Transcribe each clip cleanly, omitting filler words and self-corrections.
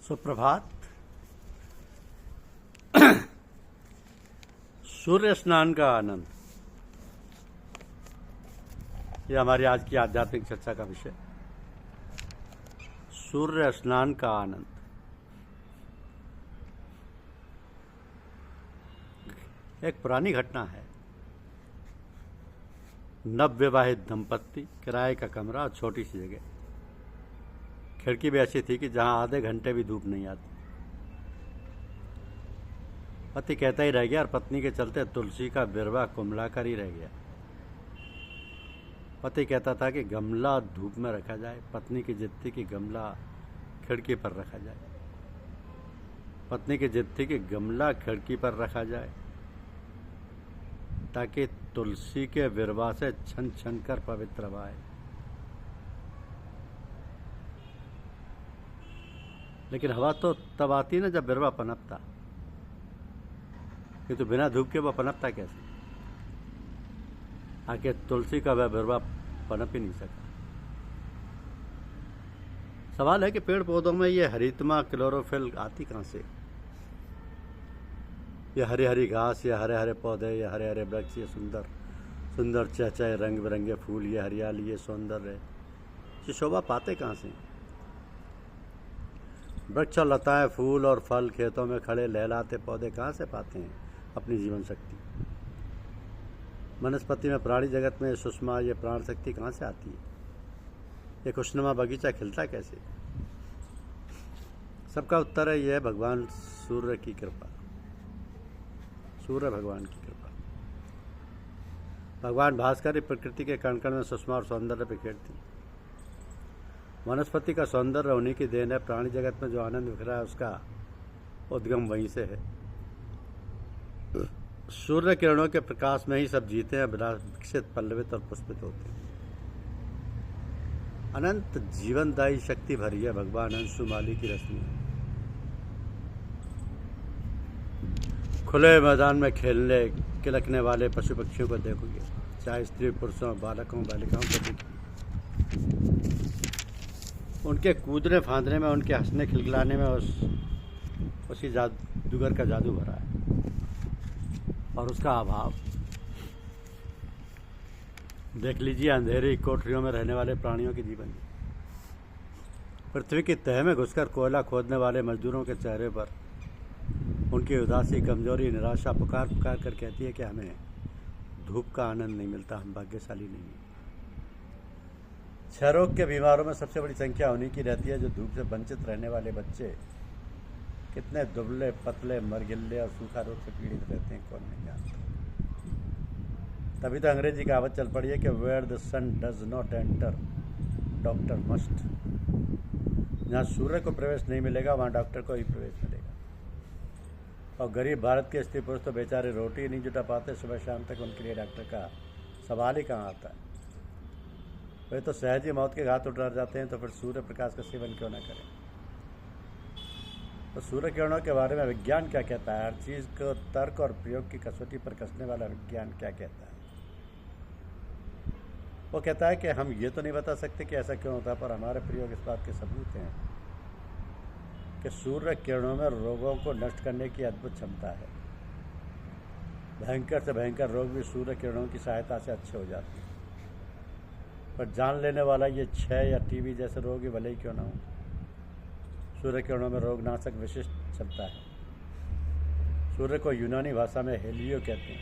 सुप्रभात। सूर्य स्नान का आनंद, यह हमारी आज की आध्यात्मिक चर्चा का विषय। सूर्य स्नान का आनंद। एक पुरानी घटना है। नवविवाहित दंपत्ति, किराए का कमरा और छोटी सी जगह। खिड़की भी ऐसी थी कि जहां आधे घंटे भी धूप नहीं आती। पति कहता ही रह गया और पत्नी के चलते तुलसी का बिरवा कुम्हला कर ही रह गया। पति कहता था कि गमला धूप में रखा जाए, पत्नी की जिद थी कि गमला खिड़की पर रखा जाए। पत्नी की जिद थी कि गमला खिड़की पर रखा जाए ताकि तुलसी के बिरवा से छन छन कर पवित्र हवा आए। लेकिन हवा तो तब आती ना जब बिरवा पनपता, किंतु बिना धूप के वह पनपता कैसे? आखिर तुलसी का वह बिरवा पनप ही नहीं सका। सवाल है कि पेड़ पौधों में ये हरितमा क्लोरोफिल आती कहां से? ये हरी हरी घास, ये हरे हरे पौधे, ये हरे हरे वृक्ष, ये सुंदर सुंदर चहचहे रंग बिरंगे फूल, ये हरियाली, ये सौंदर्य, ये शोभा पाते कहां से? वृक्ष और लताएं, फूल और फल, खेतों में खड़े लहलाते पौधे कहाँ से पाते हैं अपनी जीवन शक्ति? वनस्पति में, प्राणी जगत में सुषमा, ये प्राण शक्ति कहाँ से आती है? ये खुशनुमा बगीचा खिलता कैसे? सबका उत्तर है यह भगवान सूर्य की कृपा। सूर्य भगवान की कृपा। भगवान भास्कर ही प्रकृति के कण कण में सुषमा और सौंदर्य बिखेरती। वनस्पति का सौंदर्य उन्हीं की देन है। प्राणी जगत में जो आनंद बिखरा है उसका उद्गम वहीं से है। सूर्य किरणों के प्रकाश में ही सब जीते हैं, विकसित, पल्लवित और पुष्पित होते हैं। अनंत जीवनदायी शक्ति भरी है भगवान अंशुमाली की रश्मि। खुले मैदान में खेलने किलकने वाले पशु पक्षियों को देखोगे, चाहे स्त्री पुरुषों, बालकों बालिकाओं को देखिए। उनके कूदने फांदने में, उनके हंसने खिलखिलाने में उसी जादूगर का जादू भरा है और उसका अभाव। देख लीजिए अंधेरी कोठरियों में रहने वाले प्राणियों के जीवन। पृथ्वी की तह में घुसकर कोयला खोदने वाले मजदूरों के चेहरे पर उनकी उदासी, कमजोरी, निराशा पुकार पुकार कर कहती है कि हमें धूप का आनंद नहीं मिलता, हम भाग्यशाली नहीं हैं। क्षय रोग के बीमारों में सबसे बड़ी संख्या उन्हीं की रहती है जो धूप से वंचित रहने वाले बच्चे कितने दुबले पतले, मरगिल्ले और सूखा रोग से पीड़ित रहते हैं, कौन नहीं जानता। तभी तो अंग्रेजी कहावत चल पड़ी है कि where the sun does not enter doctor must. जहाँ सूर्य को प्रवेश नहीं मिलेगा वहाँ डॉक्टर को ही प्रवेश मिलेगा। और गरीब भारत के स्त्री पुरुष तो बेचारे रोटी नहीं जुटा पाते, सुबह शाम तक उनके लिए डॉक्टर का सवाल ही कहाँ आता है। वे तो सहज ही मौत के घाट उतर जाते हैं, तो फिर सूर्य प्रकाश का सेवन क्यों ना करें? तो सूर्य किरणों के बारे में विज्ञान क्या कहता है? हर चीज़ को तर्क और प्रयोग की कसौटी पर कसने वाला विज्ञान क्या कहता है? वो कहता है कि हम ये तो नहीं बता सकते कि ऐसा क्यों होता है, पर हमारे प्रयोग इस बात के सबूत हैं कि सूर्य किरणों में रोगों को नष्ट करने की अद्भुत क्षमता है। भयंकर से भयंकर रोग भी सूर्य किरणों की सहायता से अच्छे हो जाते हैं। पर जान लेने वाला ये क्षय या टीबी जैसे रोग ही भले ही क्यों ना हो, सूर्य किरणों में रोगनाशक विशिष्ट क्षमता है। सूर्य को यूनानी भाषा में हेलियो कहते हैं।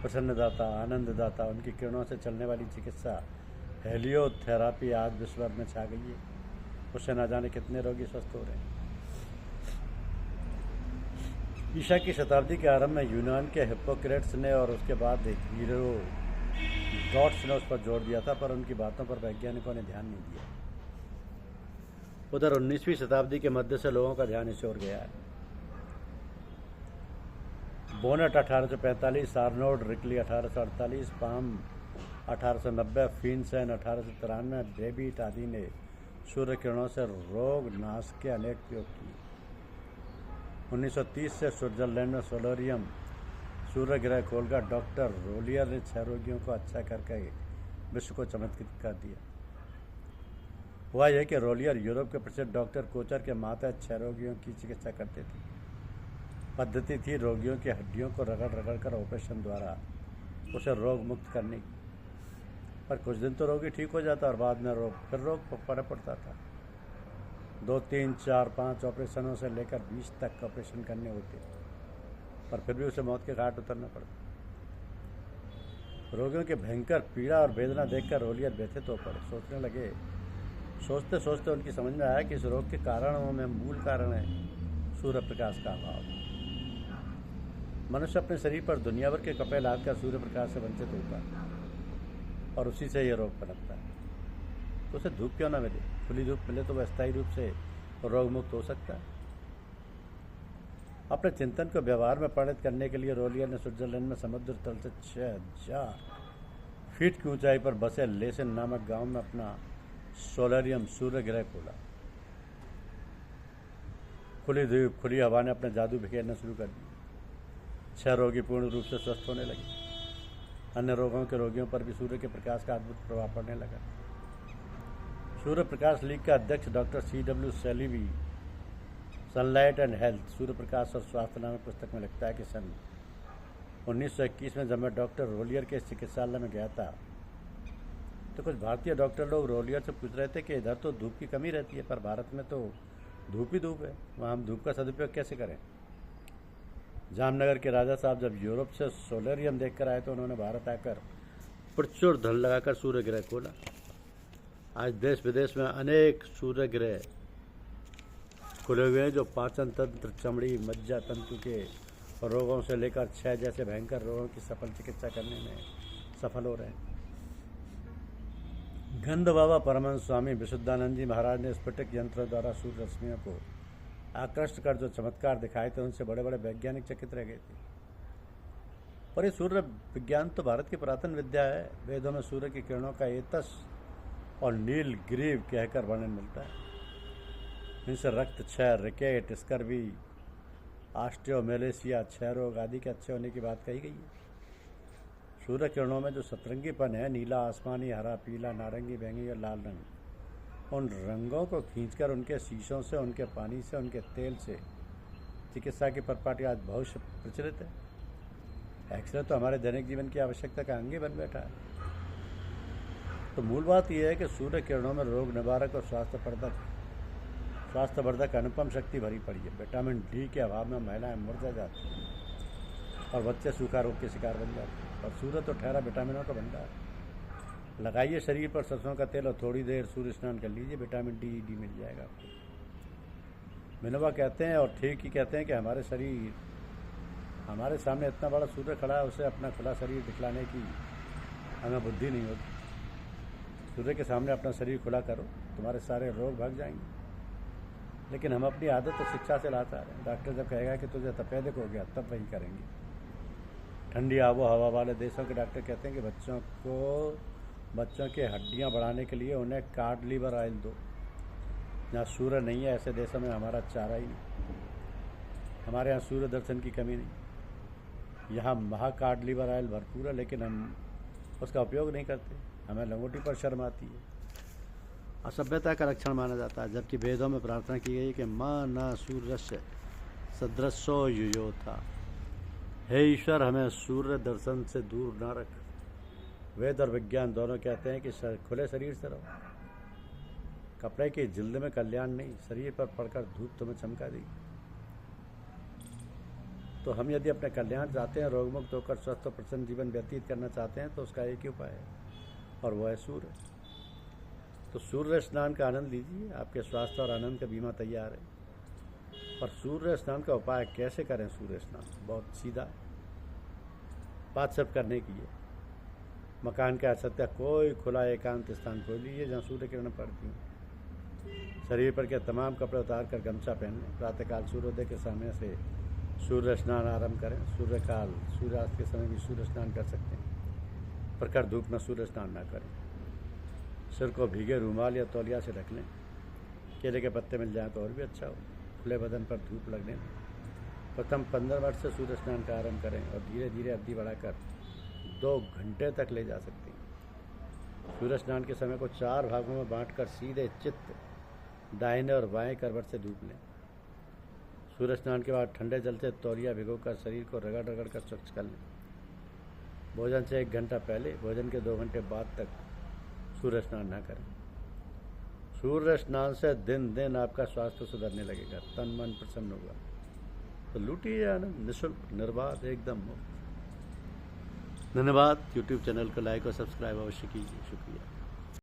प्रसन्नदाता, आनंददाता। उनकी किरणों से चलने वाली चिकित्सा हेलियो थेरापी आज विश्व भर में छा गई है। उससे ना जाने कितने रोगी स्वस्थ हो रहे हैं। ईसा की शताब्दी के आरंभ में यूनान के हिप्पोक्रेट्स ने और उसके बाद हेरोडोटस ने उस पर जोर दिया था, पर उनकी बातों पर वैज्ञानिकों ने ध्यान नहीं दिया। उधर 19वीं शताब्दी के मध्य से लोगों का ध्यान इस ओर गया है। Bonnet 1845, Arnold Rikli 1848, Palm 1890, Finsen 1893, David आदि ने सूर्य किरणों से रोग नाश के अनेक प्रयोग किए। 1930 से स्विट्जरलैंड में सोलोरियम सूर्य ग्रह खोलकर डॉक्टर रोलियर ने क्षय रोगियों को अच्छा करके विश्व को चमत्कृत कर दिया। हुआ यह कि रोलियर यूरोप के प्रसिद्ध डॉक्टर कोचर के मातहत 6 रोगियों की चिकित्सा करते थे। पद्धति थी रोगियों की हड्डियों को रगड़ रगड़ कर ऑपरेशन द्वारा उसे रोग मुक्त करने की। पर कुछ दिन तो रोगी ठीक हो जाता और बाद में फिर रोग पड़ता था। 2, 3, 4, 5 ऑपरेशनों से लेकर 20 तक ऑपरेशन करने होते, पर फिर भी उसे मौत के घाट उतरना पड़ता। रोगियों की भयंकर पीड़ा और वेदना देखकर रोलियर व्यथित हो पड़े। सोचने लगे। सोचते सोचते उनकी समझ में आया कि इस रोग के कारणों में मूल कारण है सूर्य प्रकाश का अभाव। मनुष्य अपने शरीर पर दुनिया भर के कपड़े लादकर सूर्य प्रकाश से वंचित होता है और उसी से यह रोग पनपता है। तो उसे धूप क्यों ना मिले? खुली धूप मिले तो वह स्थायी रूप से रोग मुक्त हो सकता है। अपने चिंतन को व्यवहार में परिणत करने के लिए रोलियर ने स्विट्जरलैंड में समुद्र तल से 6000 फीट की ऊंचाई पर बसे लेसेन नामक गांव में अपना सोलरियम सूर्य ग्रह खोला। खुली धूप खुली हवा ने अपने जादू बिखेरना शुरू कर दिया। 6 रोगी पूर्ण रूप से स्वस्थ होने लगे। अन्य रोगों के रोगियों पर भी सूर्य के प्रकाश का अद्भुत प्रभाव पड़ने लगा। सूर्य प्रकाश लीग के अध्यक्ष doctor C.W. Saleeby sunlight and health, सूर्य प्रकाश और स्वास्थ्य नामक पुस्तक में लिखता है कि सन 1921 में जब मैं डॉक्टर रोलियर के चिकित्सालय में गया था तो कुछ भारतीय डॉक्टर लोग रोलियर से पूछ रहे थे कि इधर तो धूप की कमी रहती है, पर भारत में तो धूप ही धूप है, वहाँ हम धूप का सदुपयोग कैसे करें। जामनगर के राजा साहब जब यूरोप से सोलरियम देखकर आए तो उन्होंने भारत आकर प्रचुर धन लगाकर सूर्य ग्रह खोला। आज देश विदेश में अनेक सूर्य ग्रह खुले हुए हैं जो पाचन तंत्र, चमड़ी, मज्जा तंतु के रोगों से लेकर क्षय जैसे भयंकर रोगों की सफल चिकित्सा करने में सफल हो रहे हैं। गंध बाबा परमहंस स्वामी विशुद्धानंद जी महाराज ने स्फटिक यंत्रों द्वारा सूर्य रश्मियों को आकृष्ट कर जो चमत्कार दिखाए थे उनसे बड़े बड़े वैज्ञानिक चकित रह गए थे। पर ये सूर्य विज्ञान तो भारत की पुरातन विद्या है। वेदों में सूर्य की किरणों का एतस और नील ग्रीव कहकर वर्णन मिलता है। इनसे रक्त क्षय, रिकेट, स्कर्वी, ऑस्टियोमेलेसिया, क्षय रोग आदि के अच्छे होने की बात कही गई है। सूर्य किरणों में जो सतरंगीपन है, नीला, आसमानी, हरा, पीला, नारंगी, बैंगनी और लाल रंग, उन रंगों को खींचकर उनके शीशों से, उनके पानी से, उनके तेल से चिकित्सा की परिपाटी आज बहुत प्रचलित है। एक्सरे तो हमारे दैनिक जीवन की आवश्यकता का अंग ही बन बैठा है। तो मूल बात यह है कि सूर्य किरणों में रोग निवारक और स्वास्थ्यवर्धक अनुपम शक्ति भरी पड़ी है। विटामिन डी के अभाव में महिलाएं मुरझा जाती हैं और बच्चे सूखा रोग के शिकार बन जाते हैं। और सूर्य तो ठहरा विटामिनों का भंडार। लगाइए शरीर पर सरसों का तेल और थोड़ी देर सूर्य स्नान कर लीजिए, विटामिन डी मिल जाएगा आपको। मिनोवा कहते हैं और ठीक ही कहते हैं कि हमारे सामने इतना बड़ा सूर्य खड़ा है, उसे अपना खुला शरीर दिखलाने की हमें बुद्धि नहीं होती। सूर्य के सामने अपना शरीर खुला करो, तुम्हारे सारे रोग भाग जाएंगे। लेकिन हम अपनी आदत और शिक्षा से लाता रहे हैं। डॉक्टर जब कहेगा कि तुझे तपेदिक हो गया तब वही करेंगे। ठंडी आबो हवा वाले देशों के डॉक्टर कहते हैं कि बच्चों की हड्डियां बढ़ाने के लिए उन्हें कार्ड लीवर ऑयल दो। जहाँ सूर्य नहीं है ऐसे देशों में हमारा चारा ही नहीं। हमारे यहाँ सूर्य दर्शन की कमी नहीं। यहाँ महाकार्ड लीवर ऑयल भरपूर है, लेकिन हम उसका उपयोग नहीं करते। हमें लंगोटी पर शर्म आती है। असभ्यता का लक्षण माना जाता है, जबकि वेदों में प्रार्थना की गई कि माँ न सूर्यस्य सदृशो युयोथा। हे ईश्वर, हमें सूर्य दर्शन से दूर न रख। वेद और विज्ञान दोनों कहते हैं कि खुले शरीर से रहो। कपड़े की जिल्द में कल्याण नहीं, शरीर पर पड़कर धूप तुम्हें चमका देगी। तो हम यदि अपने कल्याण चाहते हैं, रोगमुक्त होकर स्वस्थ और प्रसन्न जीवन व्यतीत करना चाहते हैं, तो उसका एक ही उपाय है और वह है सूर्य। तो सूर्य स्नान का आनंद लीजिए। आपके स्वास्थ्य और आनंद का बीमा तैयार है। और सूर्य स्नान का उपाय कैसे करें? सूर्य स्नान बहुत सीधा बात सब करने की है। मकान के असत्या कोई खुला एकांत स्थान खोल लीजिए जहाँ सूर्य किरण पड़ती हैं। शरीर पर के तमाम कपड़े उतार कर गमछा पहन लें। प्रातःकाल सूर्योदय के समय से सूर्य स्नान आरंभ करें। सूर्यास्त के समय भी सूर्य स्नान कर सकते हैं। प्रखर धूप में सूर्य स्नान न करें। सिर को भीगे रूमाल या तौलिया से ढक लें। केले के पत्ते मिल जाएं तो और भी अच्छा हो। खुले बदन पर धूप लगने दें। प्रथम 15 मिनट से सूर्य स्नान का आरंभ करें और धीरे धीरे अवधि बढ़ाकर 2 घंटे तक ले जा सकते हैं। सूर्य स्नान के समय को 4 भागों में बांटकर सीधे चित्त दाहिने और बाएं करवट से डूब लें। सूर्य स्नान के बाद ठंडे जल से तौलिया भिगोकर शरीर को रगड़ रगड़ कर स्वच्छ कर लें। भोजन से 1 घंटा पहले, भोजन के 2 घंटे बाद तक सूर्य स्नान न करें। सूर्य स्नान से दिन दिन आपका स्वास्थ्य सुधरने लगेगा, तन मन प्रसन्न होगा। तो लूटिए आनंद, निःशुल्क, निर्बाध, एकदम मुफ्त। धन्यवाद। यूट्यूब चैनल को लाइक और सब्सक्राइब अवश्य कीजिए। शुक्रिया।